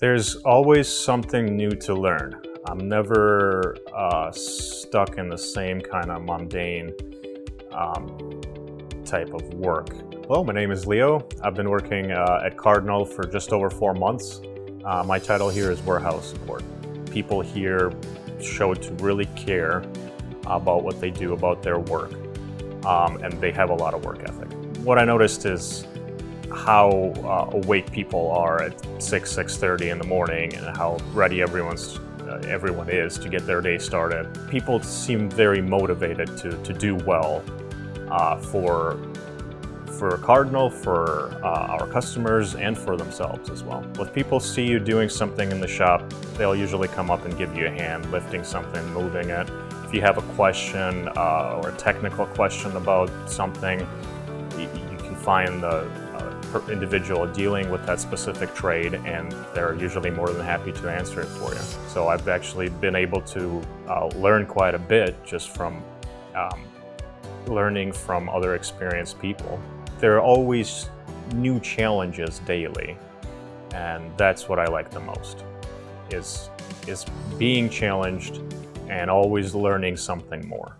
There's always something new to learn. I'm never stuck in the same kind of mundane type of work. Hello, my name is Leo. I've been working at Cardinal for just over 4 months. My title here is warehouse support. People here show to really care about what they do, about their work, and they have a lot of work ethic. What I noticed is how awake people are at 6:30 in the morning, and how ready everyone is to get their day started. People seem very motivated to do well for Cardinal, for our customers, and for themselves as well. If people see you doing something in the shop, they'll usually come up and give you a hand, lifting something, moving it. If you have a question or a technical question about something, you can find the individual dealing with that specific trade, and they're usually more than happy to answer it for you. So I've actually been able to learn quite a bit just from learning from other experienced people. There are always new challenges daily, and that's what I like the most, is being challenged and always learning something more.